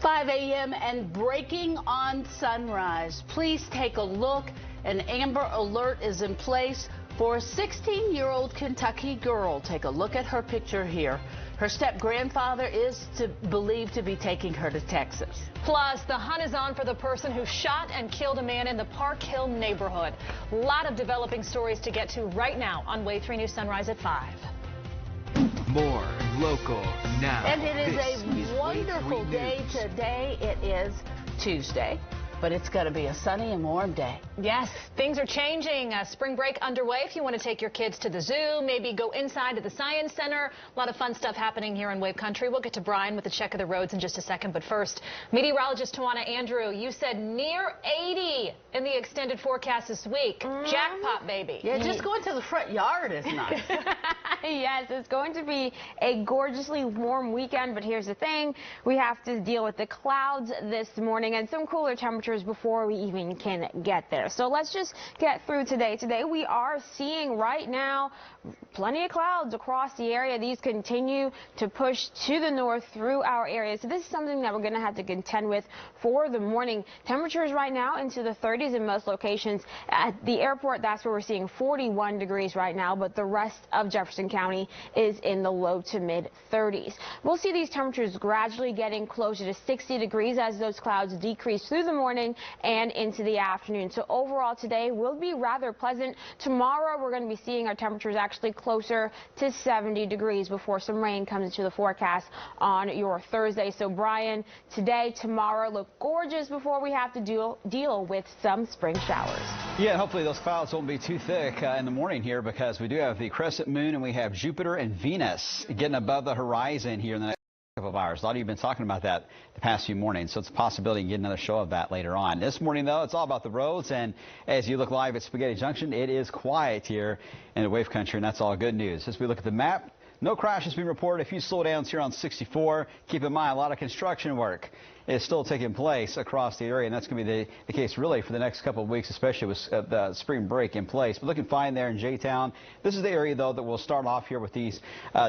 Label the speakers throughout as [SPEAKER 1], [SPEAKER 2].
[SPEAKER 1] 5 a.m. and breaking on Sunrise. Please take a look. An Amber Alert is in place for a 16-year-old Kentucky girl. Take a look at her picture here. Her step-grandfather is believed to be taking her to Texas.
[SPEAKER 2] Plus, the hunt is on for the person who shot and killed a man in the Park Hill neighborhood. A lot of developing stories to get to right now on Wave 3 News Sunrise at 5.
[SPEAKER 3] More local now.
[SPEAKER 1] And it is a wonderful day today. It is Tuesday, but it's going to be a sunny and warm day.
[SPEAKER 2] Yes, things are changing. Spring break underway. If you want to take your kids to the zoo, maybe go inside to the Science Center. A lot of fun stuff happening here in Wave Country. We'll get to Brian with a check of the roads in just a second. But first, meteorologist Tawana Andrew, you said near 80 in the extended forecast this week. Jackpot, baby.
[SPEAKER 1] Yeah, just going to the front yard is nice.
[SPEAKER 4] Yes, it's going to be a gorgeously warm weekend, but here's the thing. We have to deal with the clouds this morning and some cooler temperatures before we even can get there. So let's just get through today. Today we are seeing right now plenty of clouds across the area. These continue to push to the north through our area. So this is something that we're going to have to contend with for the morning. Temperatures right now into the 30s in most locations. At the airport, that's where we're seeing 41 degrees right now, but the rest of Jefferson County is in the low to mid 30s. We'll see these temperatures gradually getting closer to 60 degrees as those clouds decrease through the morning and into the afternoon. So overall today will be rather pleasant. Tomorrow we're going to be seeing our temperatures actually closer to 70 degrees before some rain comes into the forecast on your Thursday. So Brian, today, tomorrow look gorgeous before we have to deal with some spring showers.
[SPEAKER 5] Yeah, hopefully those clouds won't be too thick in the morning here, because we do have the crescent moon and we have Jupiter and Venus getting above the horizon here in the next couple of hours. A lot of you have been talking about that the past few mornings, so it's a possibility you get another show of that later on. This morning, though, it's all about the roads, and as you look live at Spaghetti Junction, it is quiet here in the Wave Country, and that's all good news. As we look at the map, no crashes being reported. A few slowdowns here on 64. Keep in mind, a lot of construction work is still taking place across the area, and that's going to be the case really for the next couple of weeks, especially with the spring break in place. But looking fine there in J-Town. This is the area, though, that will start off here with these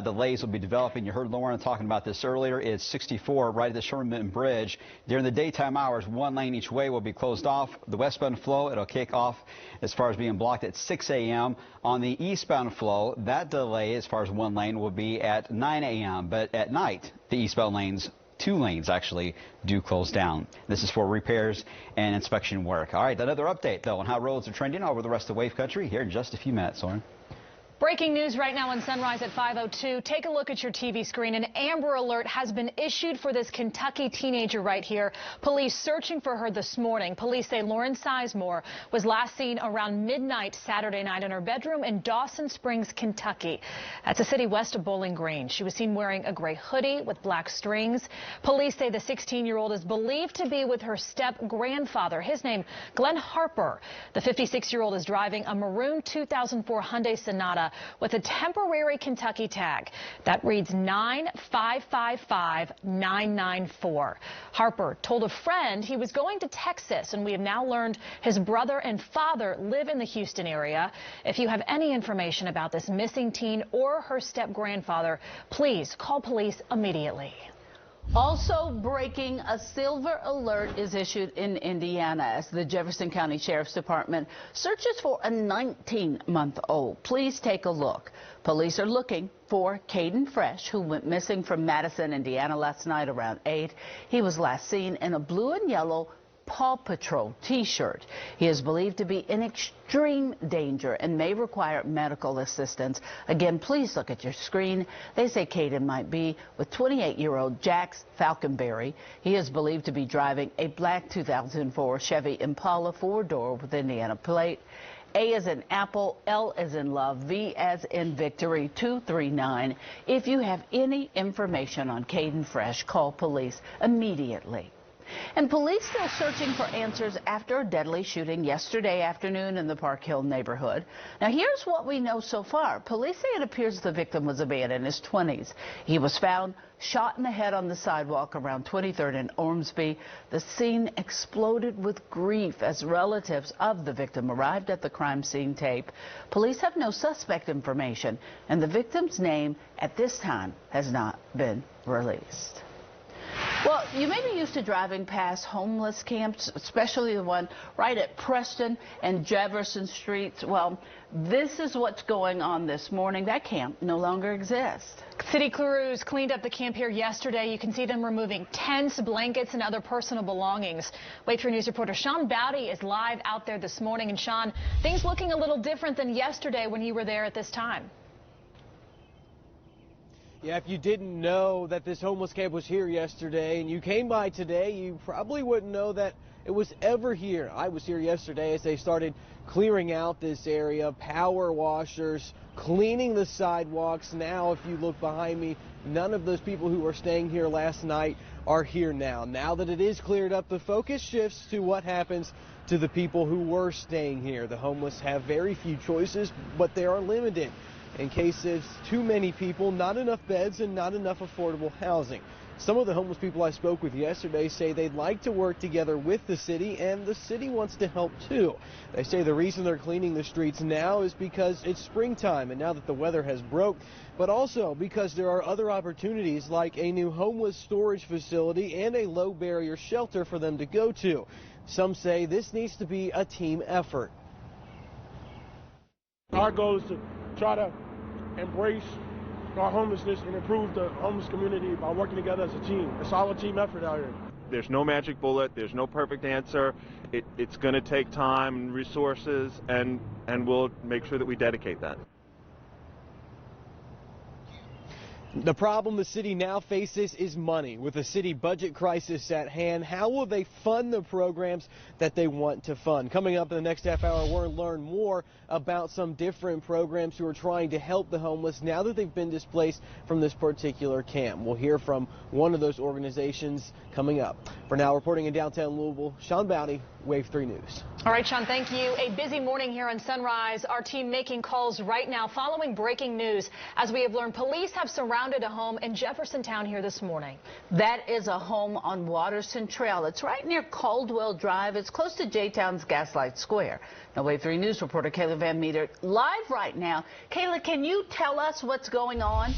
[SPEAKER 5] delays will be developing. You heard Lauren talking about this earlier. It's 64 right at the Sherman Bridge. During the daytime hours, one lane each way will be closed off. The westbound flow, it'll kick off as far as being blocked at 6 a.m. On the eastbound flow, that delay as far as one lane will be at 9 a.m. But at night, the eastbound lanes, two lanes actually do close down. This is for repairs and inspection work. All right, another update, though, on how roads are trending over the rest of Wave Country here in just a few minutes, Lauren.
[SPEAKER 2] Breaking news right now on Sunrise at 5:02. Take a look at your TV screen. An Amber Alert has been issued for this Kentucky teenager right here. Police searching for her this morning. Police say Lauren Sizemore was last seen around midnight Saturday night in her bedroom in Dawson Springs, Kentucky. That's a city west of Bowling Green. She was seen wearing a gray hoodie with black strings. Police say the 16-year-old is believed to be with her step-grandfather. His name, Glenn Harper. The 56-year-old is driving a maroon 2004 Hyundai Sonata with a temporary Kentucky tag that reads 9555994. Harper told a friend he was going to Texas, and we have now learned his brother and father live in the Houston area. If you have any information about this missing teen or her step-grandfather, please call police immediately.
[SPEAKER 1] Also breaking, a silver alert is issued in Indiana as the Jefferson County Sheriff's Department searches for a 19-month-old. Please take a look. Police are looking for Caden Fresh, who went missing from Madison, Indiana last night around 8. He was last seen in a blue and yellow Paw Patrol t-shirt. He is believed to be in extreme danger and may require medical assistance. Again, please look at your screen. They say Caden might be with 28-year-old Jax Falconberry. He is believed to be driving a black 2004 Chevy Impala 4-door with Indiana plate. A as in Apple, L as in Love, V as in Victory, 239. If you have any information on Caden Fresh, call police immediately. And police still searching for answers after a deadly shooting yesterday afternoon in the Park Hill neighborhood. Now, here's what we know so far. Police say it appears the victim was a man in his 20s. He was found shot in the head on the sidewalk around 23rd and Ormsby. The scene exploded with grief as relatives of the victim arrived at the crime scene tape. Police have no suspect information, and the victim's name at this time has not been released. Well, you may be used to driving past homeless camps, especially the one right at Preston and Jefferson Streets. Well, this is what's going on this morning. That camp no longer exists.
[SPEAKER 2] City crews cleaned up the camp here yesterday. You can see them removing tents, blankets, and other personal belongings. Wave 3 News reporter Sean Bowdy is live out there this morning. And Sean, things looking a little different than yesterday when you were there at this time.
[SPEAKER 6] Yeah, if you didn't know that this homeless camp was here yesterday and you came by today, you probably wouldn't know that it was ever here. I was here yesterday as they started clearing out this area, power washers, cleaning the sidewalks. Now, if you look behind me, none of those people who were staying here last night are here now. Now that it is cleared up, the focus shifts to what happens to the people who were staying here. The homeless have very few choices, but they are limited. In case there's too many people, not enough beds, and not enough affordable housing. Some of the homeless people I spoke with yesterday say they'd like to work together with the city, and the city wants to help too. They say the reason they're cleaning the streets now is because it's springtime and now that the weather has broke, but also because there are other opportunities like a new homeless storage facility and a low barrier shelter for them to go to. Some say this needs to be a team effort.
[SPEAKER 7] Our goal is to try to embrace our homelessness and improve the homeless community by working together as a team. It's all a team effort out here.
[SPEAKER 8] There's no magic bullet. There's no perfect answer. It's going to take time and resources, and we'll make sure that we dedicate that.
[SPEAKER 6] The problem the city now faces is money. With the city budget crisis at hand, how will they fund the programs that they want to fund? Coming up in the next half hour, we'll learn more about some different programs who are trying to help the homeless now that they've been displaced from this particular camp. We'll hear from one of those organizations coming up. For now, reporting in downtown Louisville, Sean Bowdy, Wave 3 News.
[SPEAKER 2] All right, Sean, thank you. A busy morning here on Sunrise. Our team making calls right now following breaking news. As we have learned, police have surrounded a home in Jeffersontown here this morning.
[SPEAKER 1] That is a home on Waterston Trail. It's right near Caldwell Drive. It's close to J-Town's Gaslight Square. Now, Wave 3 News reporter Kayla Van Meter live right now. Kayla, can you tell us what's going on?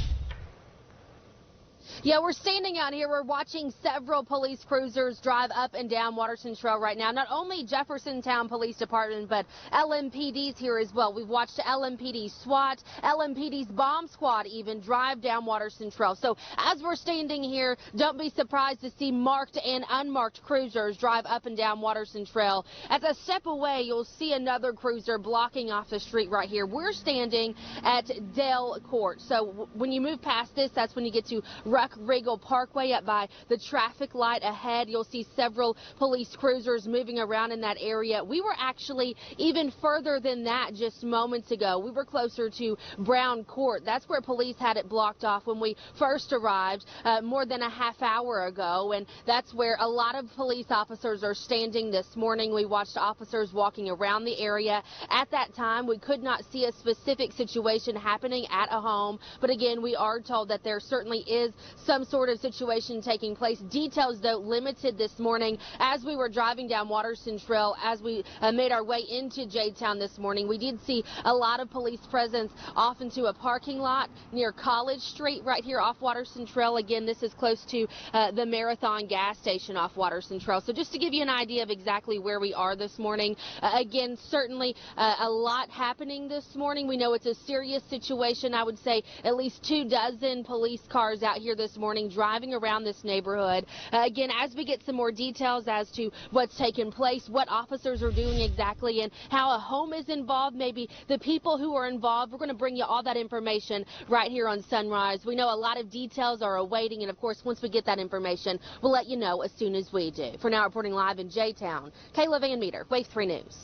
[SPEAKER 9] Yeah, we're standing out here. We're watching several police cruisers drive up and down Waterston Trail right now. Not only Jeffersontown Police Department, but LMPD's here as well. We've watched LMPD SWAT, LMPD's bomb squad even drive down Waterston Trail. So as we're standing here, don't be surprised to see marked and unmarked cruisers drive up and down Waterston Trail. As a step away, you'll see another cruiser blocking off the street right here. We're standing at Dale Court. So when you move past this, that's when you get to Ruck-Regal Parkway up by the traffic light ahead. You'll see several police cruisers moving around in that area. We were actually even further than that just moments ago. We were closer to Brown Court. That's where police had it blocked off when we first arrived more than a half hour ago, and that's where a lot of police officers are standing this morning. We watched officers walking around the area. At that time, we could not see a specific situation happening at a home, but again, we are told that there certainly is some sort of situation taking place. Details, though, limited this morning. As we were driving down Waterston Trail, as we made our way into J-Town this morning, we did see a lot of police presence off into a parking lot near College Street right here off Waterston Trail. Again, this is close to the Marathon gas station off Waterston Trail. So just to give you an idea of exactly where we are this morning, again, certainly a lot happening this morning. We know it's a serious situation. I would say at least 24 police cars out here this morning driving around this neighborhood. Again, as we get some more details as to what's taken place, what officers are doing exactly, and how a home is involved, maybe the people who are involved, we're going to bring you all that information right here on Sunrise. We know a lot of details are awaiting, and of course, once we get that information, we'll let you know as soon as we do. For now, reporting live in J-Town, Kayla Van Meter, Wave 3 News.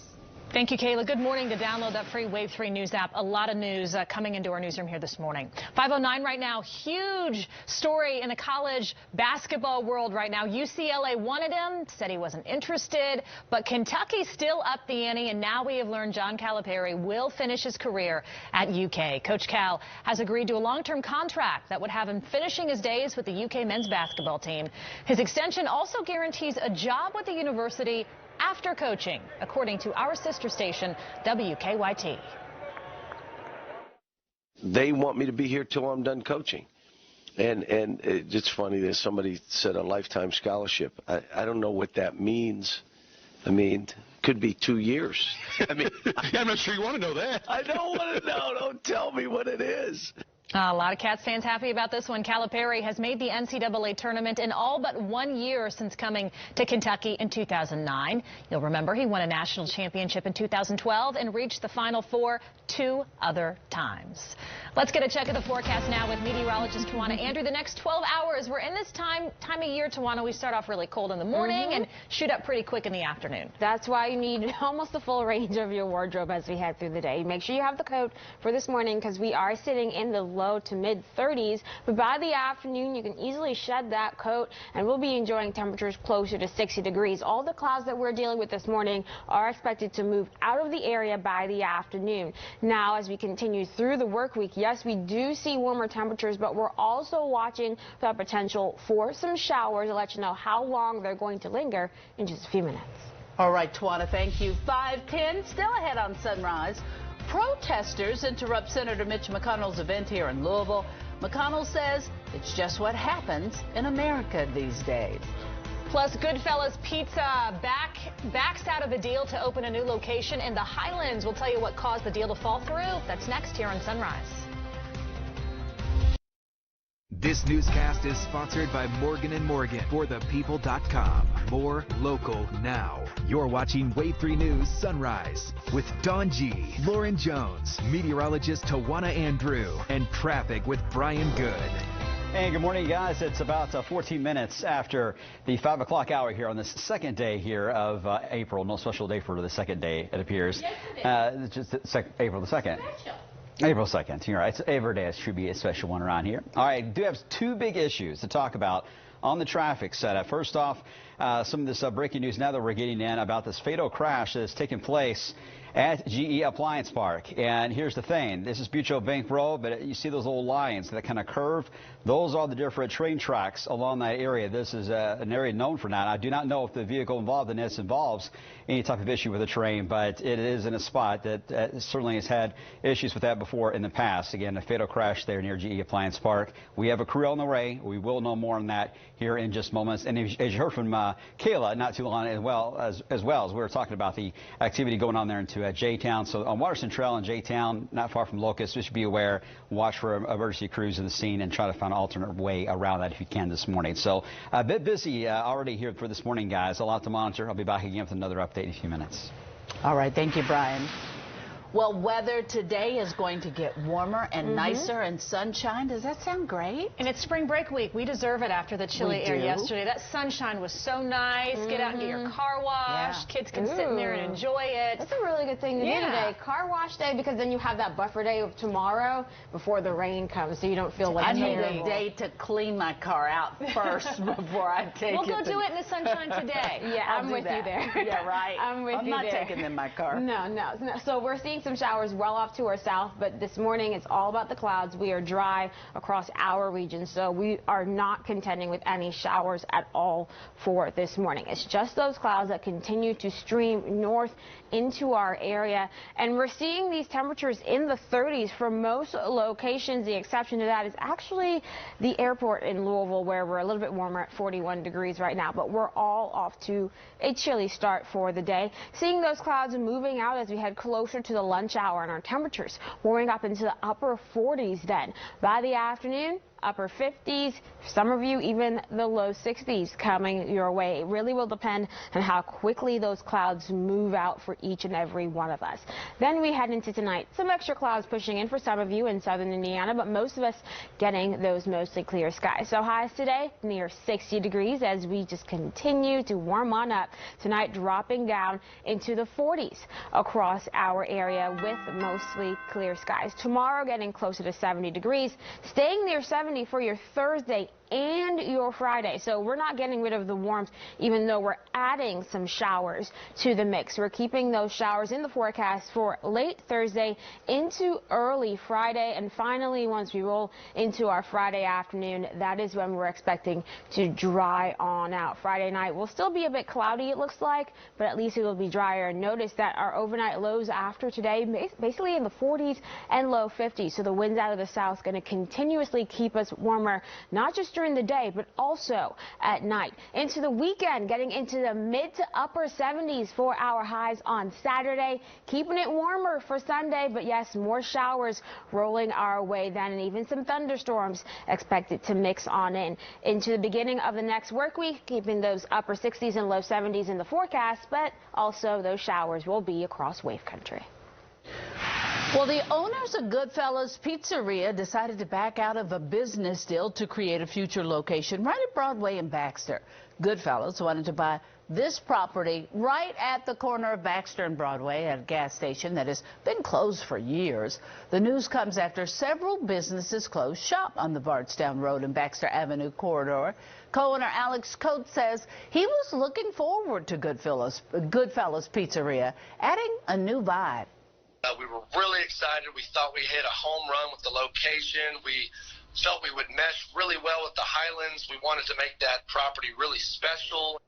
[SPEAKER 2] Thank you, Kayla. Good morning. To download that free Wave 3 News app. A lot of news coming into our newsroom here this morning. 5:09 right now. Huge story in the college basketball world right now. UCLA wanted him, said he wasn't interested, but Kentucky still upped the ante, and now we have learned John Calipari will finish his career at UK. Coach Cal has agreed to a long-term contract that would have him finishing his days with the UK men's basketball team. His extension also guarantees a job with the university after coaching, according to our sister station, WKYT.
[SPEAKER 10] They want me to be here till I'm done coaching. And it's funny that somebody said a lifetime scholarship. I don't know what that means. I mean, could be 2 years. I mean,
[SPEAKER 11] I'm not sure you want to know that.
[SPEAKER 10] I don't want to know. Don't tell me what it is.
[SPEAKER 2] A lot of Cats fans happy about this one. Calipari has made the NCAA tournament in all but 1 year since coming to Kentucky in 2009. You'll remember he won a national championship in 2012 and reached the Final Four 2 other times. Let's get a check of the forecast now with meteorologist Tawana Andrew. The next 12 hours, we're in this time of year, Tawana. We start off really cold in the morning and shoot up pretty quick in the afternoon.
[SPEAKER 4] That's why you need almost the full range of your wardrobe as we head through the day. Make sure you have the coat for this morning because we are sitting in the low to mid 30s, but by the afternoon you can easily shed that coat and we'll be enjoying temperatures closer to 60 degrees. All the clouds that we're dealing with this morning are expected to move out of the area by the afternoon. Now, as we continue through the work week, yes, we do see warmer temperatures, but we're also watching for the potential for some showers. I'll let you know how long they're going to linger in just a few minutes.
[SPEAKER 1] All right, Tawana, thank you. 5:10, still ahead on Sunrise. Protesters interrupt Senator Mitch McConnell's event here in Louisville. McConnell says it's just what happens in America these days.
[SPEAKER 2] Plus, Goodfellas Pizza backs out of a deal to open a new location in the Highlands. We'll tell you what caused the deal to fall through. That's next here on Sunrise.
[SPEAKER 3] This newscast is sponsored by Morgan & Morgan for thepeople.com. More local now. You're watching Wave 3 News Sunrise with Dawn G, Lauren Jones, meteorologist Tawana Andrew, and traffic with Brian Good.
[SPEAKER 5] Hey, good morning, guys. It's about 14 minutes after the 5 o'clock hour here on this second day here of April. No special day for the second day, it appears.
[SPEAKER 1] Yes, it is.
[SPEAKER 5] Just April the 2nd.
[SPEAKER 1] Special.
[SPEAKER 5] April 2nd. You're right. Every day should be a special one around here. All right. Do have 2 big issues to talk about on the traffic setup. First off, some of this breaking news now that we're getting in about this fatal crash that has taken place at GE Appliance Park. And here's the thing. This is Butcho Bank Road, but you see those little lines that kind of curve. Those are the different train tracks along that area. This is an area known for that. I do not know if the vehicle involved in this involves any type of issue with a train, but it is in a spot that certainly has had issues with that before in the past. Again, a fatal crash there near GE Appliance Park. We have a crew on the way. We will know more on that here in just moments. And as you heard from Kayla not too long as we were talking about the activity going on there into J-Town. So on Waterston Trail in J-Town, not far from Locust, just be aware, watch for emergency crews in the scene and try to find an alternate way around that if you can this morning. So a bit busy already here for this morning, guys. A lot to monitor. I'll be back again with another update in a few minutes.
[SPEAKER 1] All right. Thank you, Brian. Well, weather today is going to get warmer and nicer and sunshine. Does that sound great?
[SPEAKER 2] And it's spring break week. We deserve it after the chilly air yesterday. That sunshine was so nice. Get out and get your car washed. Yeah. Kids can sit in there and enjoy it.
[SPEAKER 4] That's a really good thing to do today. Car wash day, because then you have that buffer day of tomorrow before the rain comes, so you don't feel like
[SPEAKER 1] I need a day to clean my car out first before I take it.
[SPEAKER 2] We'll go do it in the sunshine today.
[SPEAKER 4] Yeah, I'm with you there.
[SPEAKER 1] Yeah, right.
[SPEAKER 4] I'm with you there.
[SPEAKER 1] I'm not taking in my car.
[SPEAKER 4] No. So we're seeing some showers well off to our south, but this morning it's all about the clouds. We are dry across our region, so we are not contending with any showers at all for this morning. It's just those clouds that continue to stream north into our area, and we're seeing these temperatures in the 30s for most locations. The exception to that is actually the airport in Louisville, where we're a little bit warmer at 41 degrees right now, but we're all off to a chilly start for the day. Seeing those clouds moving out as we head closer to the lunch hour, and our temperatures warming up into the upper 40s then. By the afternoon, upper 50s, some of you even the low 60s coming your way. It really will depend on how quickly those clouds move out for each and every one of us. Then we head into tonight. Some extra clouds pushing in for some of you in southern Indiana, but most of us getting those mostly clear skies. So highs today near 60 degrees as we just continue to warm on up. Tonight dropping down into the 40s across our area with mostly clear skies. Tomorrow getting closer to 70 degrees, staying near 70 for your Thursday and your Friday. So we're not getting rid of the warmth, even though we're adding some showers to the mix. We're keeping those showers in the forecast for late Thursday into early Friday. And finally, once we roll into our Friday afternoon, that is when we're expecting to dry on out. Friday night will still be a bit cloudy, it looks like, but at least it will be drier. Notice that our overnight lows after today, basically in the 40s and low 50s. So the winds out of the south going to continuously keep us warmer, not just during the day, but also at night. Into the weekend, getting into the mid to upper 70s for our highs on Saturday, keeping it warmer for Sunday. But yes, more showers rolling our way then, and even some thunderstorms expected to mix on in. Into the beginning of the next work week, keeping those upper 60s and low 70s in the forecast, but also those showers will be across wave country.
[SPEAKER 1] Well, the owners of Goodfellas Pizzeria decided to back out of a business deal to create a future location right at Broadway and Baxter. Goodfellas wanted to buy this property right at the corner of Baxter and Broadway at a gas station that has been closed for years. The news comes after several businesses closed shop on the Bardstown Road and Baxter Avenue corridor. Co-owner Alex Coates says he was looking forward to Goodfellas Pizzeria, adding a new vibe.
[SPEAKER 12] We were really excited. We thought we hit a home run with the location. We felt we would mesh really well with the Highlands. We wanted to make that property really special.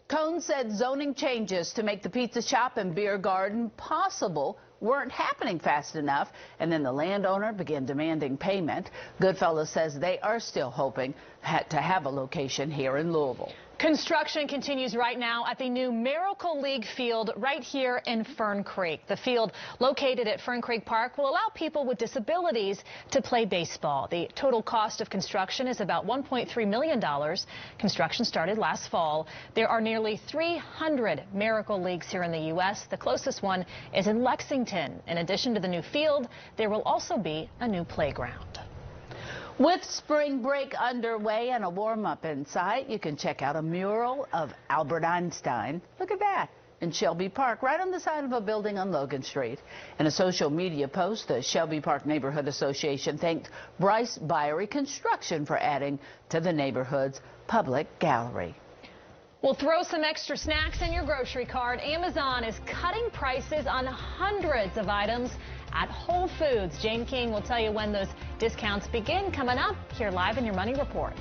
[SPEAKER 1] Cone said zoning changes to make the pizza shop and beer garden possible weren't happening fast enough, and then the landowner began demanding payment. Goodfellas says they are still hoping to have a location here in Louisville.
[SPEAKER 2] Construction continues right now at the new Miracle League field right here in Fern Creek. The field located at Fern Creek Park will allow people with disabilities to play baseball. The total cost of construction is about $1.3 million. Construction started last fall. There are nearly 300 Miracle Leagues here in the U.S. The closest one is in Lexington. In addition to the new field, there will also be a new playground.
[SPEAKER 1] With spring break underway and a warm-up in sight, you can check out a mural of Albert Einstein. Look at that in Shelby Park, right on the side of a building on Logan Street. In a social media post, the Shelby Park Neighborhood Association thanked Bryce Byery Construction for adding to the neighborhood's public gallery.
[SPEAKER 2] Well, throw some extra snacks in your grocery cart. Amazon is cutting prices on hundreds of items at Whole Foods. Jane King will tell you when those discounts begin, coming up here live in your Money Report.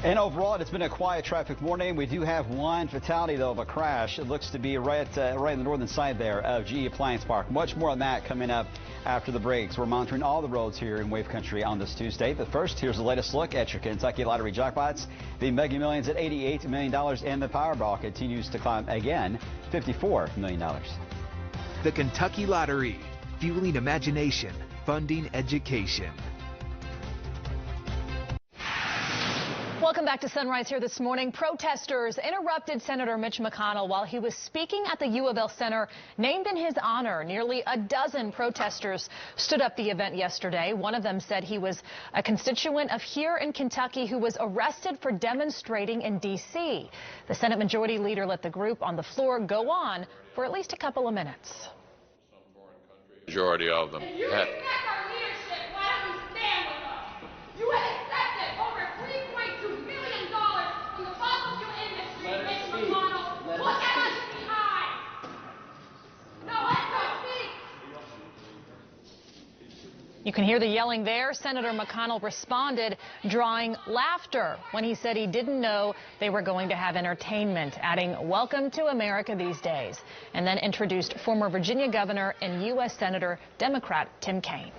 [SPEAKER 5] And overall, it's been a quiet traffic morning. We do have one fatality, though, of a crash. It looks to be right in the northern side there of GE Appliance Park. Much more on that coming up after the breaks. We're monitoring all the roads here in Wave Country on this Tuesday. But first, here's the latest look at your Kentucky Lottery jackpots. The Mega Millions at $88 million, and the Powerball continues to climb again, $54 million.
[SPEAKER 3] The Kentucky Lottery, fueling imagination, funding education.
[SPEAKER 2] Welcome back to Sunrise here this morning. Protesters interrupted Senator Mitch McConnell while he was speaking at the U of L Center named in his honor. Nearly a dozen protesters stood up the event yesterday. One of them said he was a constituent of here in Kentucky who was arrested for demonstrating in D.C. The Senate Majority Leader let the group on the floor go on for at least a couple of minutes.
[SPEAKER 13] Majority of them.
[SPEAKER 14] If you respect our leadership, why don't you stand with us? You have accepted over $3.2 million from the fossil fuel industry, Mitch McConnell. Look at us in the eye. No, let us speak.
[SPEAKER 2] You can hear the yelling there. Senator McConnell responded, drawing laughter when he said he didn't know they were going to have entertainment, adding, "Welcome to America these days," and then introduced former Virginia Governor and U.S. Senator Democrat Tim Kaine.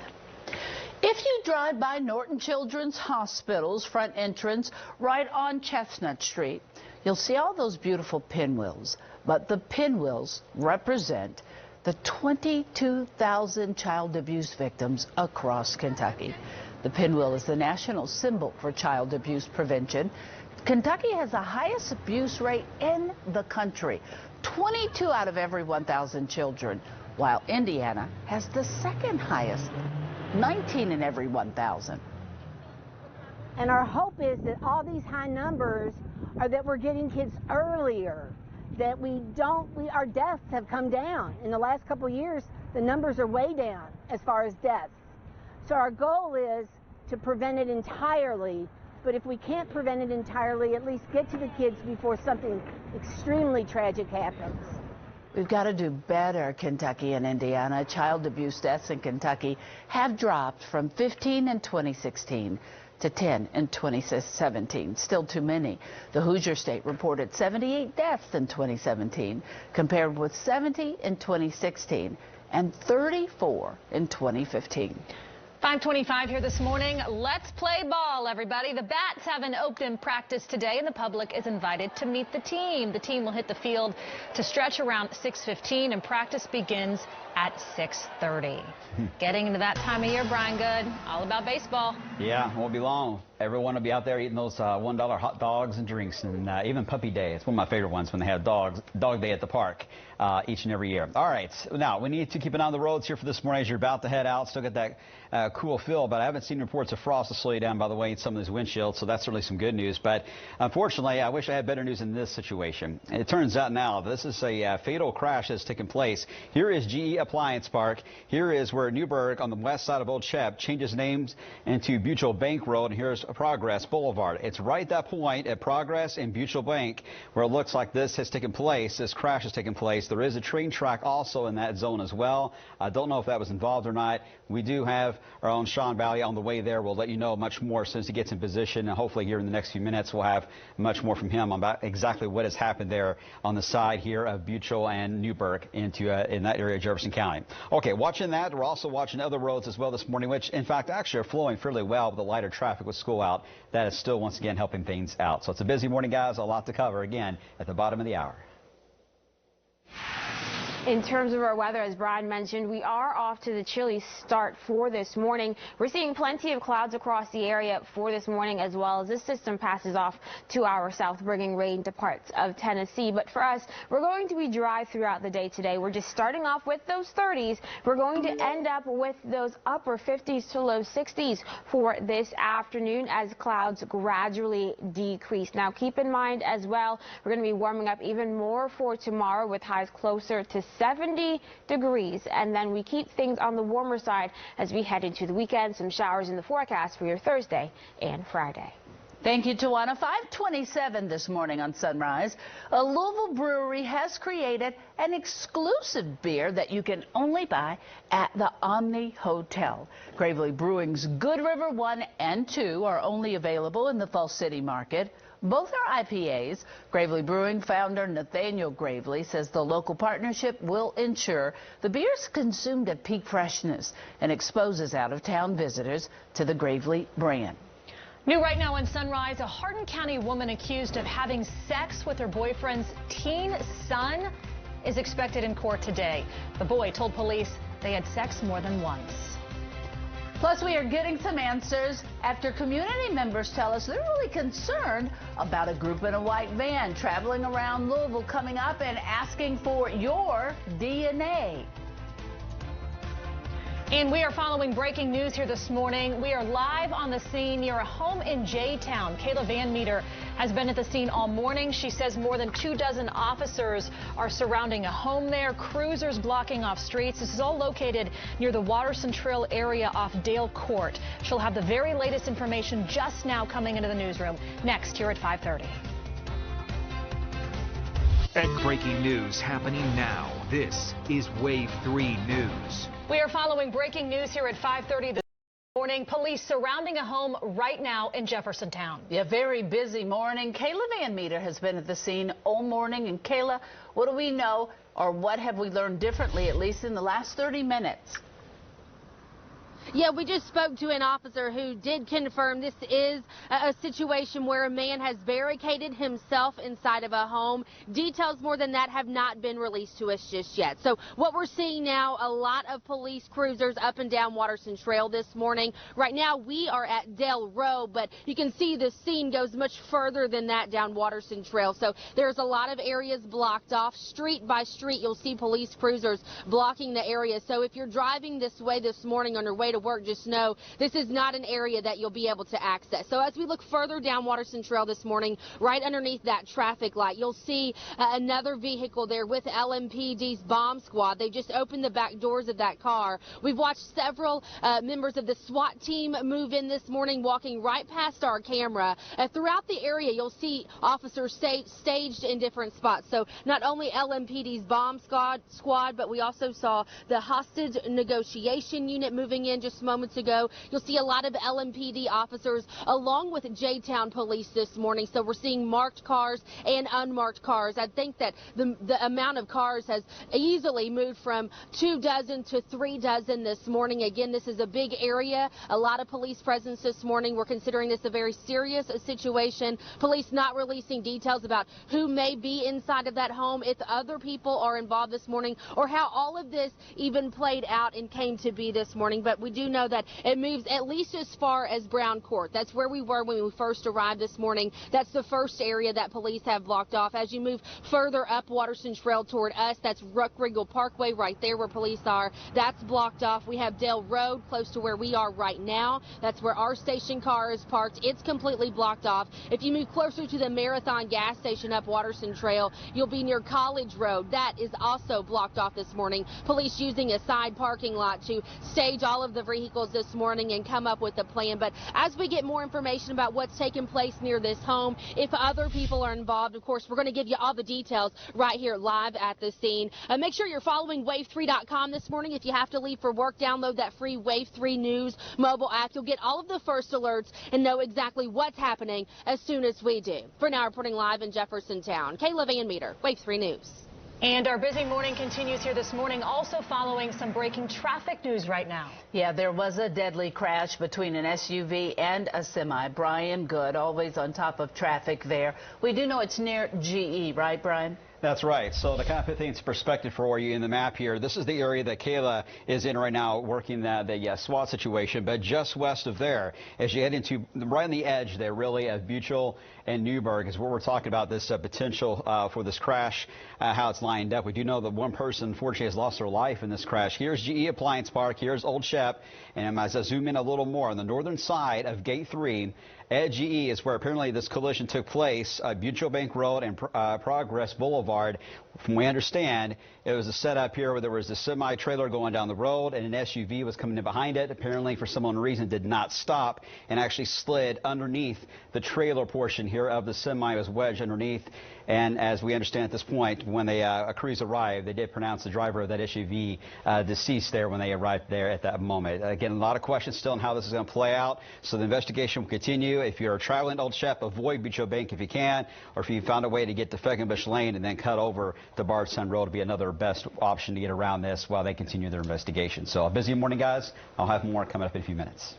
[SPEAKER 1] If you drive by Norton Children's Hospital's front entrance right on Chestnut Street, you'll see all those beautiful pinwheels. But the pinwheels represent the 22,000 child abuse victims across Kentucky. The pinwheel is the national symbol for child abuse prevention. Kentucky has the highest abuse rate in the country, 22 out of every 1,000 children, while Indiana has the second highest, 19 in every 1,000.
[SPEAKER 15] And our hope is that all these high numbers are that we're getting kids earlier, that our deaths have come down. In the last couple of years, the numbers are way down as far as deaths. So our goal is to prevent it entirely But if we can't prevent it entirely, at least get to the kids before something extremely tragic happens.
[SPEAKER 1] We've got to do better, Kentucky and Indiana. Child abuse deaths in Kentucky have dropped from 15 in 2016 to 10 in 2017. Still too many. The Hoosier State reported 78 deaths in 2017, compared with 70 in 2016 and 34 in 2015.
[SPEAKER 2] 5:25 here this morning. Let's play ball, everybody. The Bats have an open practice today, and the public is invited to meet the team. The team will hit the field to stretch around 6:15, and practice begins at 6:30. Getting into that time of year, Brian Good, all about baseball.
[SPEAKER 5] Yeah, won't be long. Everyone will be out there eating those $1 hot dogs and drinks, and even Puppy Day. It's one of my favorite ones when they have dog day at the park each and every year. All right, now we need to keep an eye on the roads here for this morning as you're about to head out. Still get that cool feel, but I haven't seen reports of frost to slow you down, by the way, in some of these windshields, so that's certainly some good news. But unfortunately, I wish I had better news in this situation. It turns out now this is a fatal crash that's taken place. Here is GE Appliance Park. Here is where Newburgh on the west side of Old Shep changes names into Butchell Bank Road, and here's Progress Boulevard. It's right at that point at Progress and Butchell Bank where it looks like this has taken place, this crash has taken place. There is a train track also in that zone as well. I don't know if that was involved or not. We do have our own Sean Valley on the way there. We'll let you know much more as soon as he gets in position, and hopefully here in the next few minutes we'll have much more from him about exactly what has happened there on the side here of Butchell and Newburgh into in that area of Jefferson County. Okay, watching that, we're also watching other roads as well this morning, which in fact actually are flowing fairly well with the lighter traffic with school out. That is still once again helping things out. So it's a busy morning, guys. A lot to cover again at the bottom of the hour.
[SPEAKER 4] In terms of our weather, as Brian mentioned, we are off to the chilly start for this morning. We're seeing plenty of clouds across the area for this morning, as well as this system passes off to our south, bringing rain to parts of Tennessee. But for us, we're going to be dry throughout the day today. We're just starting off with those 30s. We're going to end up with those upper 50s to low 60s for this afternoon as clouds gradually decrease. Now, keep in mind as well, we're going to be warming up even more for tomorrow with highs closer to 70 degrees, and then we keep things on the warmer side as we head into the weekend. Some showers in the forecast for your Thursday and Friday.
[SPEAKER 1] Thank you, Tawana. 5:27 this morning on Sunrise. A Louisville brewery has created an exclusive beer that you can only buy at the Omni Hotel. Gravely Brewing's Good River 1 and 2 are only available in the Falls City Market. Both are IPAs. Gravely Brewing founder Nathaniel Gravely says the local partnership will ensure the beer is consumed at peak freshness and exposes out-of-town visitors to the Gravely brand.
[SPEAKER 2] New right now on Sunrise, a Hardin County woman accused of having sex with her boyfriend's teen son is expected in court today. The boy told police they had sex more than once.
[SPEAKER 1] Plus, we are getting some answers after community members tell us they're really concerned about a group in a white van traveling around Louisville coming up and asking for your DNA.
[SPEAKER 2] And we are following breaking news here this morning. We are live on the scene near a home in J-Town. Kayla Van Meter has been at the scene all morning. She says more than 24 officers are surrounding a home there, cruisers blocking off streets. This is all located near the Watterson Trail area off Dale Court. She'll have the very latest information just now coming into the newsroom. Next, here at 5:30.
[SPEAKER 3] Breaking news happening now. This is Wave 3 News.
[SPEAKER 2] We are following breaking news here at 5:30 this morning. Police surrounding a home right now in Jeffersontown.
[SPEAKER 1] Yeah, very busy morning. Kayla Van Meter has been at the scene all morning. And Kayla, what do we know, or what have we learned differently, at least in the last 30 minutes?
[SPEAKER 9] Yeah, we just spoke to an officer who did confirm this is a situation where a man has barricaded himself inside of a home. Details more than that have not been released to us just yet. So what we're seeing now, a lot of police cruisers up and down Watterson Trail this morning. Right now we are at Dale Row, but you can see the scene goes much further than that down Watterson Trail. So there's a lot of areas blocked off. Street by street, you'll see police cruisers blocking the area. So if you're driving this way this morning on your way to to work, just know this is not an area that you'll be able to access. So as we look further down Waterston Trail this morning, right underneath that traffic light, you'll see another vehicle there with LMPD's bomb squad. They just opened the back doors of that car. We've watched several members of the SWAT team move in this morning, walking right past our camera. Throughout the area, you'll see officers staged in different spots. So not only LMPD's bomb squad, but we also saw the hostage negotiation unit moving in just moments ago. You'll see a lot of LMPD officers along with J-Town police this morning. So we're seeing marked cars and unmarked cars. I think that the amount of cars has easily moved from 24 to 36 this morning. Again, this is a big area. A lot of police presence this morning. We're considering this a very serious situation. Police not releasing details about who may be inside of that home, if other people are involved this morning, or how all of this even played out and came to be this morning. But we do know that it moves at least as far as Brown Court. That's where we were when we first arrived this morning. That's the first area that police have blocked off. As you move further up Waterston Trail toward us, that's Ruckriegel Parkway right there where police are. That's blocked off. We have Dale Road close to where we are right now. That's where our station car is parked. It's completely blocked off. If you move closer to the Marathon gas station up Waterston Trail, you'll be near College Road. That is also blocked off this morning. Police using a side parking lot to stage all of the vehicles this morning and come up with a plan. But as we get more information about what's taking place near this home, if other people are involved, of course, we're going to give you all the details right here live at the scene. Make sure you're following wave3.com this morning. If you have to leave for work, download that free Wave 3 News mobile app. You'll get all of the first alerts and know exactly what's happening as soon as we do. For now, reporting live in Jeffersontown, Kayla Van Meter, Wave 3 News.
[SPEAKER 2] And our busy morning continues here this morning, also following some breaking traffic news right now.
[SPEAKER 1] Yeah, there was a deadly crash between an SUV and a semi. Brian Good, always on top of traffic there. We do know it's near GE, right, Brian?
[SPEAKER 5] That's right. So to kind of put things in perspective for you in the map here, this is the area that Kayla is in right now, working the SWAT situation. But just west of there, as you head into right on the edge there, really, of Buchel and Newburgh is where we're talking about this potential for this crash, how it's lined up. We do know that one person, unfortunately, has lost their life in this crash. Here's GE Appliance Park. Here's Old Shep. And as I zoom in a little more, on the northern side of Gate 3, at GE is where apparently this collision took place, Buchel Bank Road and Progress Boulevard. From what we understand, it was a setup here where there was a semi-trailer going down the road and an SUV was coming in behind it. Apparently, for some unknown reason, did not stop and actually slid underneath the trailer portion here of the semi. Was wedged underneath. And as we understand at this point, when the crews arrived, they did pronounce the driver of that SUV deceased there when they arrived there at that moment. Again, a lot of questions still on how this is going to play out. So the investigation will continue. If you're traveling to Old Shep, avoid Buchel Bank if you can, or if you found a way to get to Feckenbush Lane and then cut over to Bardstown Road, to be another best option to get around this while they continue their investigation. So a busy morning, guys. I'll have more coming up in a few minutes.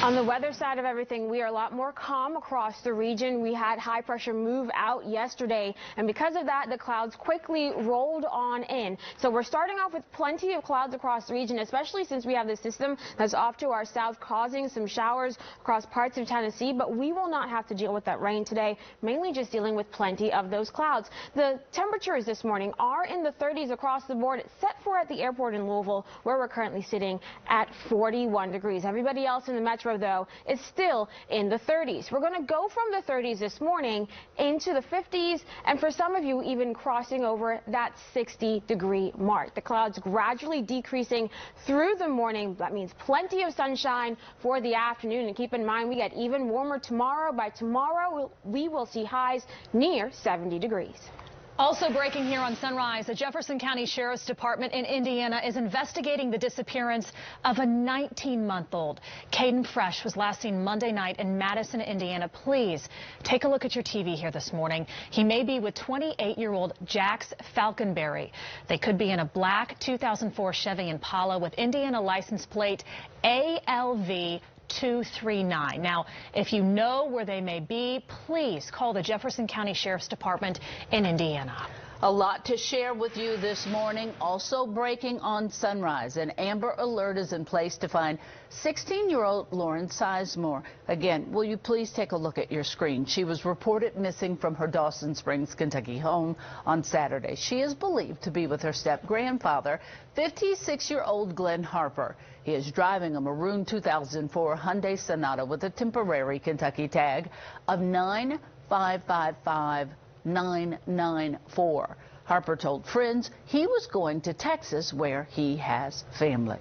[SPEAKER 4] On the weather side of everything, we are a lot more calm across the region. We had high pressure move out yesterday, and because of that, the clouds quickly rolled on in. So we're starting off with plenty of clouds across the region, especially since we have this system that's off to our south, causing some showers across parts of Tennessee, but we will not have to deal with that rain today, mainly just dealing with plenty of those clouds. The temperatures this morning are in the 30s across the board, except for at the airport in Louisville, where we're currently sitting at 41 degrees. Everybody else in the metro, though, is still in the 30s. We're going to go from the 30s this morning into the 50s, and for some of you, even crossing over that 60-degree mark. The clouds gradually decreasing through the morning. That means plenty of sunshine for the afternoon. And keep in mind, we get even warmer tomorrow. By tomorrow, we will see highs near 70 degrees.
[SPEAKER 2] Also breaking here on Sunrise, the Jefferson County Sheriff's Department in Indiana is investigating the disappearance of a 19-month-old. Caden Fresh was last seen Monday night in Madison, Indiana. Please take a look at your TV here this morning. He may be with 28-year-old Jax Falconberry. They could be in a black 2004 Chevy Impala with Indiana license plate ALV 239. Now, if you know where they may be, please call the Jefferson County Sheriff's Department in Indiana.
[SPEAKER 1] A lot to share with you this morning. Also breaking on Sunrise, an Amber Alert is in place to find 16-year-old Lauren Sizemore. Again, will you please take a look at your screen? She was reported missing from her Dawson Springs, Kentucky home on Saturday. She is believed to be with her step-grandfather, 56-year-old Glenn Harper. He is driving a maroon 2004 Hyundai Sonata with a temporary Kentucky tag of 9555994. Harper told friends he was going to Texas where he has family.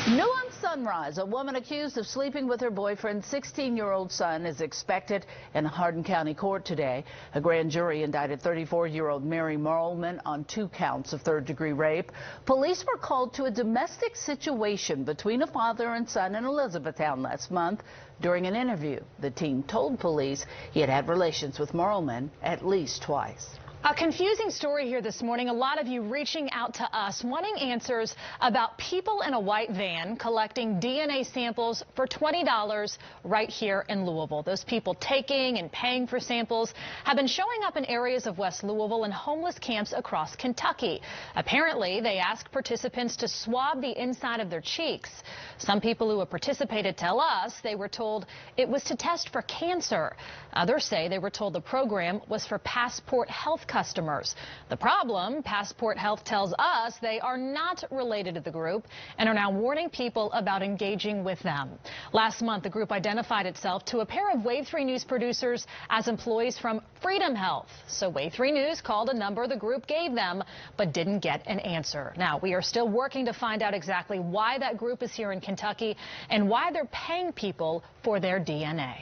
[SPEAKER 1] New on Sunrise, a woman accused of sleeping with her boyfriend's 16-year-old son is expected in a Hardin County court today. A grand jury indicted 34-year-old Mary Morlman on 2 counts of third-degree rape. Police were called to a domestic situation between a father and son in Elizabethtown last month. During an interview, the teen told police he had had relations with Morlman at least twice.
[SPEAKER 2] A confusing story here this morning. A lot of you reaching out to us wanting answers about people in a white van collecting DNA samples for $20 right here in Louisville. Those people taking and paying for samples have been showing up in areas of West Louisville and homeless camps across Kentucky. Apparently, they ask participants to swab the inside of their cheeks. Some people who have participated tell us they were told it was to test for cancer. Others say they were told the program was for Passport Health customers. The problem, Passport Health tells us they are not related to the group and are now warning people about engaging with them. Last month, the group identified itself to a pair of Wave 3 News producers as employees from Freedom Health. So Wave 3 News called a number the group gave them, but didn't get an answer. Now, we are still working to find out exactly why that group is here in Kentucky and why they're paying people for their DNA.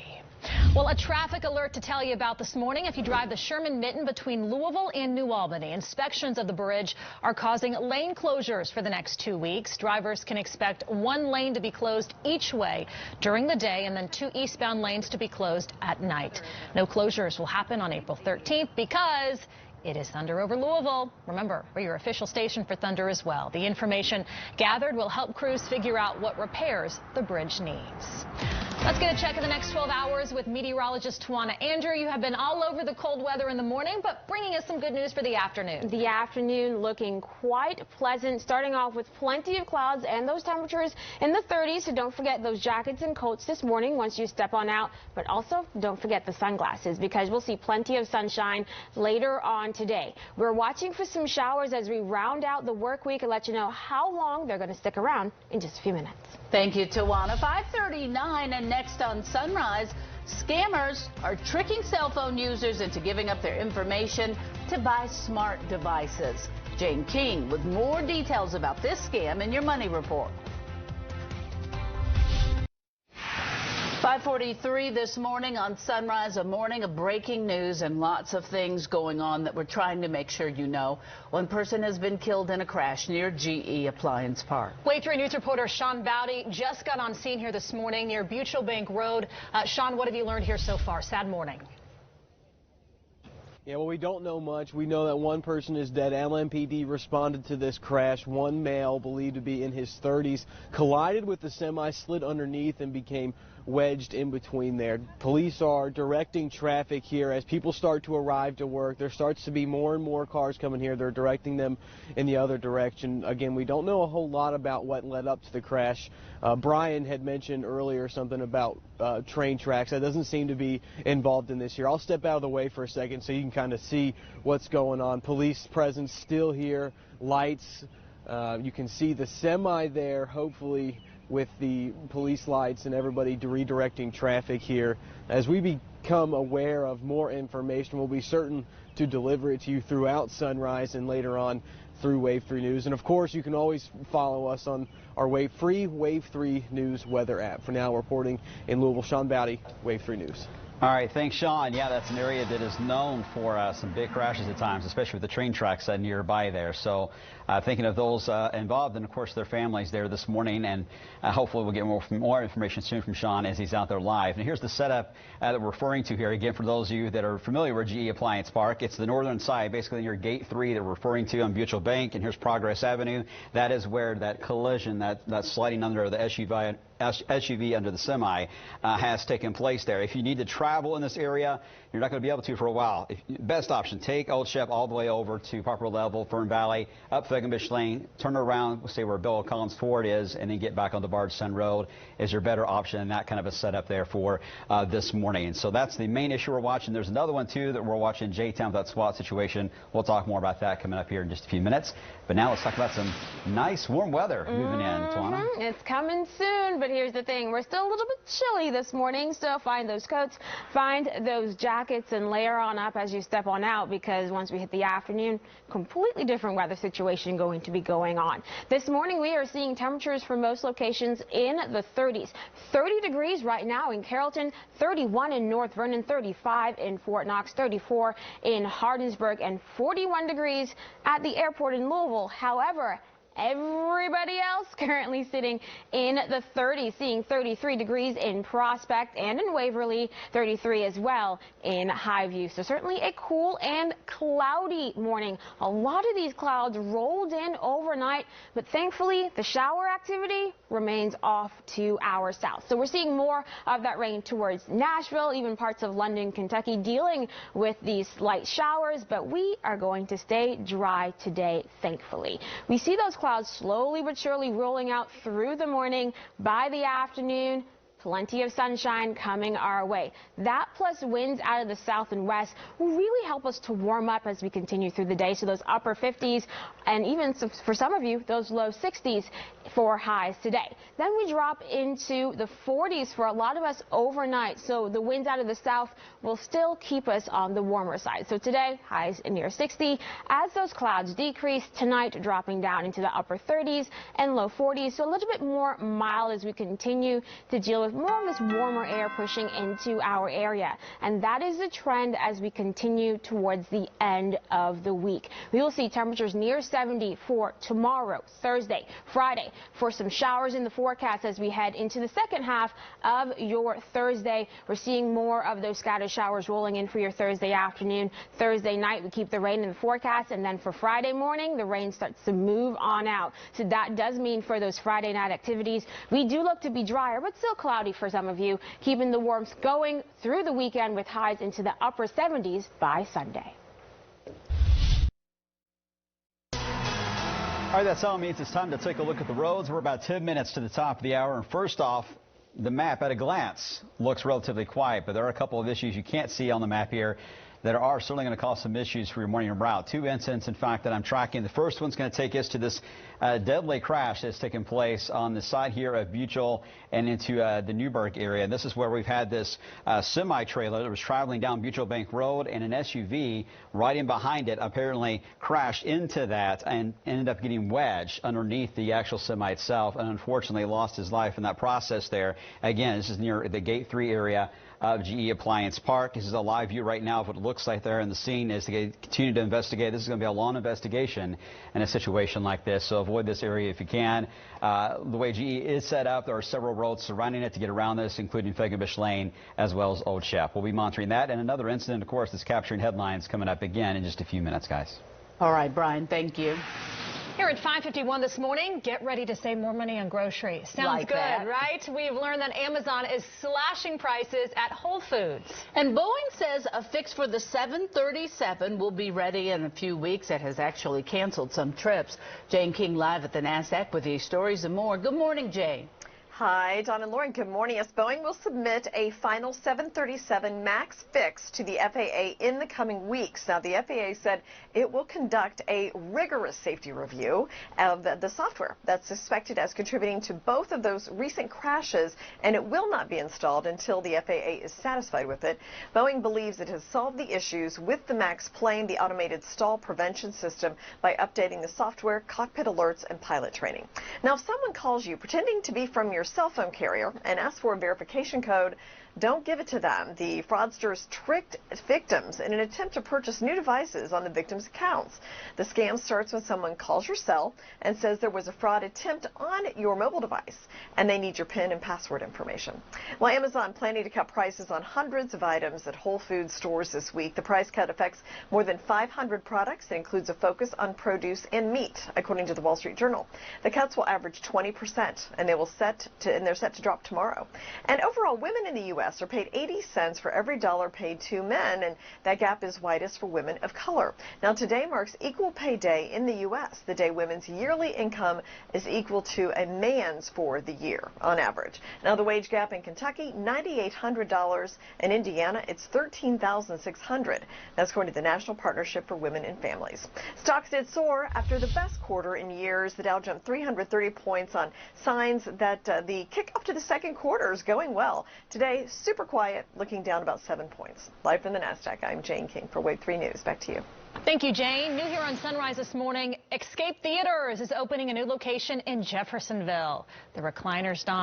[SPEAKER 2] Well, a traffic alert to tell you about this morning. If you drive the Sherman-Mitten between Louisville and New Albany, inspections of the bridge are causing lane closures for the next 2 weeks. Drivers can expect 1 lane to be closed each way during the day and then 2 eastbound lanes to be closed at night. No closures will happen on April 13th because it is Thunder over Louisville. Remember, we're your official station for Thunder as well. The information gathered will help crews figure out what repairs the bridge needs. Let's get a check of the next 12 hours with meteorologist Tawana Andrew. You have been all over the cold weather in the morning, but bringing us some good news for the afternoon.
[SPEAKER 4] The afternoon looking quite pleasant, starting off with plenty of clouds and those temperatures in the 30s. So don't forget those jackets and coats this morning once you step on out. But also don't forget the sunglasses because we'll see plenty of sunshine later on today. We're watching for some showers as we round out the work week and let you know how long they're going to stick around in just a few minutes.
[SPEAKER 1] Thank you, Tawana. 5:39 and next on Sunrise, scammers are tricking cell phone users into giving up their information to buy smart devices. Jane King with more details about this scam in your Money Report. 5:43 this morning on Sunrise, a morning of breaking news and lots of things going on that we're trying to make sure you know. 1 person has been killed in a crash near GE Appliance Park.
[SPEAKER 2] Wave 3 News reporter Sean Bowdy just got on scene here this morning near Butchell Bank Road. Sean, what have you learned here so far? Sad morning.
[SPEAKER 6] Yeah, well, we don't know much. We know that 1 person is dead. LMPD responded to this crash. 1 male, believed to be in his 30s, collided with the semi, slid underneath, and became wedged in between there. Police are directing traffic here as people start to arrive to work. There starts to be more and more cars coming here. They're directing them in the other direction. Again, we don't know a whole lot about what led up to the crash. Brian had mentioned earlier something about train tracks. That doesn't seem to be involved in this here. I'll step out of the way for a second so you can kind of see what's going on. Police presence still here. Lights. You can see the semi there, hopefully, with the police lights and everybody redirecting traffic here. As we become aware of more information, we'll be certain to deliver it to you throughout Sunrise and later on through Wave 3 News. And of course, you can always follow us on our Wave 3 News weather app. For now, reporting in Louisville, Sean Bowdy, Wave 3 News.
[SPEAKER 5] All right, thanks, Sean. Yeah, that's an area that is known for some big crashes at times, especially with the train tracks nearby there. So thinking of those involved and, of course, their families there this morning. And hopefully we'll get more information soon from Sean as he's out there live. And here's the setup that we're referring to here. Again, for those of you that are familiar with GE Appliance Park, it's the northern side, basically near Gate 3 that we're referring to on Butchell Bank. And here's Progress Avenue. That is where that collision, that sliding under the SUV under the semi has taken place there. If you need to track travel in this area, you're not going to be able to for a while. Best option, take Old Shep all the way over to Poplar Level, Fern Valley, up Fegenbush Lane, turn around, stay where Bill Collins Ford is, and then get back on the Bardstown Road is your better option, and that kind of a setup there for this morning. So that's the main issue we're watching. There's another one, too, that we're watching, J-Town, with that SWAT situation. We'll talk more about that coming up here in just a few minutes. But now let's talk about some nice warm weather moving in, Tawana.
[SPEAKER 4] It's coming soon, but here's the thing. We're still a little bit chilly this morning, so find those coats, find those jackets, and layer on up as you step on out, because once we hit the afternoon, completely different weather situation going to be going on. This morning, we are seeing temperatures for most locations in the 30s. 30 degrees right now in Carrollton, 31 in North Vernon, 35 in Fort Knox, 34 in Hardinsburg, and 41 degrees at the airport in Louisville. However, everybody else currently sitting in the 30s, seeing 33 degrees in Prospect and in Waverly, 33 as well in Highview. So certainly a cool and cloudy morning. A lot of these clouds rolled in overnight, but thankfully the shower activity remains off to our south. So we're seeing more of that rain towards Nashville, even parts of London, Kentucky, dealing with these light showers, but we are going to stay dry today, thankfully. We see those clouds slowly but surely rolling out through the morning. By the afternoon, plenty of sunshine coming our way. That plus winds out of the south and west will really help us to warm up as we continue through the day. So those upper 50s and even for some of you, those low 60s for highs today. Then we drop into the 40s for a lot of us overnight. So the winds out of the south will still keep us on the warmer side. So today, highs near 60. As those clouds decrease, tonight dropping down into the upper 30s and low 40s. So a little bit more mild as we continue to deal with more of this warmer air pushing into our area. And that is the trend as we continue towards the end of the week. We will see temperatures near 70 for tomorrow, Thursday, Friday, for some showers in the forecast as we head into the second half of your Thursday. We're seeing more of those scattered showers rolling in for your Thursday afternoon. Thursday night, we keep the rain in the forecast. And then for Friday morning, the rain starts to move on out. So that does mean for those Friday night activities, we do look to be drier, but still cloudy for some of you, keeping the warmth going through the weekend with highs into the upper 70s by Sunday.
[SPEAKER 5] All right, that's all it means. It's time to take a look at the roads. We're about 10 minutes to the top of the hour. And first off, the map at a glance looks relatively quiet, but there are a couple of issues you can't see on the map here that are certainly going to cause some issues for your morning route. Two incidents, in fact, that I'm tracking. The first one's going to take us to this deadly crash that's taken place on the side here of Buchel and into the Newburgh area. And this is where we've had this semi-trailer that was traveling down Buchel Bank Road, and an SUV right in behind it apparently crashed into that and ended up getting wedged underneath the actual semi itself, and unfortunately lost his life in that process there. Again, this is near the Gate 3 area of GE Appliance Park. This is a live view right now of what it looks like there in the scene as they continue to investigate. This is going to be a long investigation in a situation like this, so avoid this area if you can. The way GE is set up, there are several roads surrounding it to get around this, including Fegenbush Lane as well as Old Shep. We'll be monitoring that, and another incident, of course, that's capturing headlines coming up again in just a few minutes, guys.
[SPEAKER 1] All right, Brian, thank you.
[SPEAKER 2] Here at 5:51 this morning, get ready to save more money on groceries. Sounds
[SPEAKER 1] like
[SPEAKER 2] good,
[SPEAKER 1] that,
[SPEAKER 2] right? We've learned that Amazon is slashing prices at Whole Foods.
[SPEAKER 1] And Boeing says a fix for the 737 will be ready in a few weeks. It has actually canceled some trips. Jane King live at the NASDAQ with these stories and more. Good morning, Jane.
[SPEAKER 13] Hi, Don and Lauren. Good morning. Yes, Boeing will submit a final 737 MAX fix to the FAA in the coming weeks. Now, the FAA said it will conduct a rigorous safety review of the software that's suspected as contributing to both of those recent crashes, and it will not be installed until the FAA is satisfied with it. Boeing believes it has solved the issues with the MAX plane, the automated stall prevention system, by updating the software, cockpit alerts, and pilot training. Now, if someone calls you pretending to be from your cell phone carrier and asks for a verification code, don't give it to them. The fraudsters tricked victims in an attempt to purchase new devices on the victims' accounts. The scam starts when someone calls your cell and says there was a fraud attempt on your mobile device, and they need your PIN and password information. Well, Amazon planning to cut prices on hundreds of items at Whole Foods stores this week. The price cut affects more than 500 products. It includes a focus on produce and meat, according to the Wall Street Journal. The cuts will average 20%, and they're set to drop tomorrow. And overall, women in the U.S. U.S. are paid 80 cents for every dollar paid to men, and that gap is widest for women of color. Now, today marks Equal Pay Day in the U.S., the day women's yearly income is equal to a man's for the year, on average. Now, the wage gap in Kentucky, $9,800. In Indiana, it's $13,600. That's according to the National Partnership for Women and Families. Stocks did soar after the best quarter in years. The Dow jumped 330 points on signs that the kickoff to the second quarter is going well. Today, super quiet, looking down about 7 points. Live from the NASDAQ, I'm Jane King for Wave 3 News. Back to you.
[SPEAKER 2] Thank you, Jane. New here on Sunrise this morning, Escape Theaters is opening a new location in Jeffersonville. The recliners, Dawn.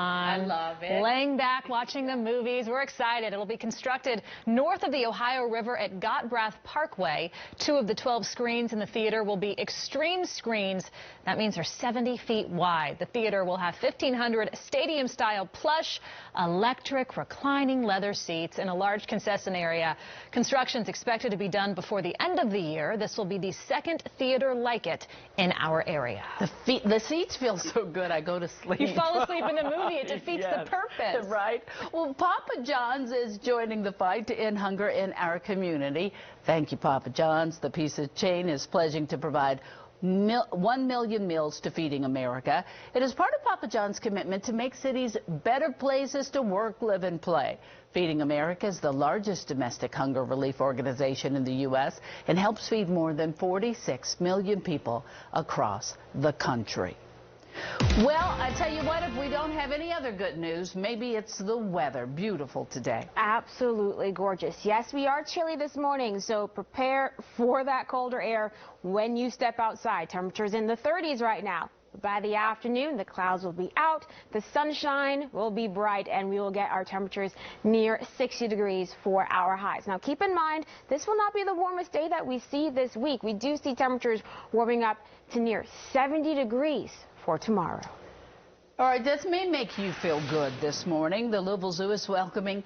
[SPEAKER 1] I love it.
[SPEAKER 2] Laying back, watching the movies. We're excited. It'll be constructed north of the Ohio River at Gottbrath Parkway. 2 of the 12 screens in the theater will be extreme screens. That means they're 70 feet wide. The theater will have 1,500 stadium-style plush, electric, reclining leather seats and a large concession area. Construction's expected to be done before the end of the year. This will be the second theater like it in our area.
[SPEAKER 1] The seats feel so good, I go to sleep.
[SPEAKER 2] You fall asleep in the movie. It defeats the purpose.
[SPEAKER 1] Right. Well, Papa John's is joining the fight to end hunger in our community. Thank you, Papa John's. The pizza chain is pledging to provide 1 million meals to Feeding America. It is part of Papa John's commitment to make cities better places to work, live, and play. Feeding America is the largest domestic hunger relief organization in the U.S. and helps feed more than 46 million people across the country. Well, I tell you what, if we don't have any other good news, maybe it's the weather. Beautiful today.
[SPEAKER 4] Absolutely gorgeous. Yes, we are chilly this morning, so prepare for that colder air when you step outside. Temperatures in the 30s right now. By the afternoon, the clouds will be out, the sunshine will be bright, and we will get our temperatures near 60 degrees for our highs. Now, keep in mind, this will not be the warmest day that we see this week. We do see temperatures warming up to near 70 degrees for tomorrow.
[SPEAKER 1] All right, this may make you feel good this morning. The Louisville Zoo is welcoming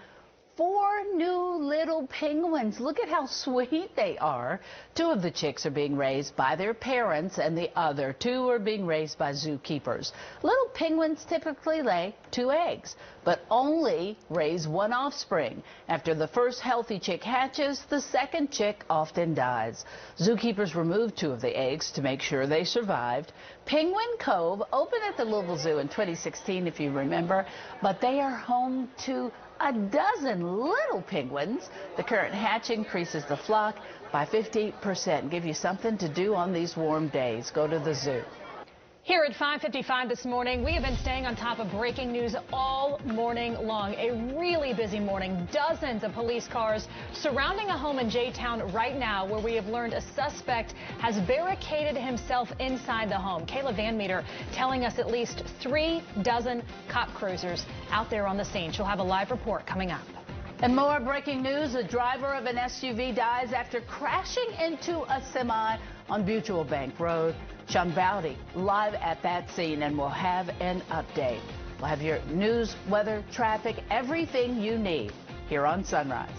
[SPEAKER 1] 4 new little penguins. Look at how sweet they are. 2 of the chicks are being raised by their parents, and the other 2 are being raised by zookeepers. Little penguins typically lay 2 eggs, but only raise 1 offspring. After the first healthy chick hatches, the second chick often dies. Zookeepers removed 2 of the eggs to make sure they survived. Penguin Cove opened at the Louisville Zoo in 2016, if you remember, but they are home to a dozen little penguins. The current hatch increases the flock by 50%. Give you something to do on these warm days. Go to the zoo.
[SPEAKER 2] Here at 5:55 this morning, we have been staying on top of breaking news all morning long. A really busy morning. Dozens of police cars surrounding a home in J-Town right now, where we have learned a suspect has barricaded himself inside the home. Kayla Van Meter telling us at least 3 dozen cop cruisers out there on the scene. She'll have a live report coming up.
[SPEAKER 1] And more breaking news. A driver of an SUV dies after crashing into a semi on Mutual Bank Road. Sean Bowdy live at that scene, and we'll have an update. We'll have your news, weather, traffic, everything you need here on Sunrise.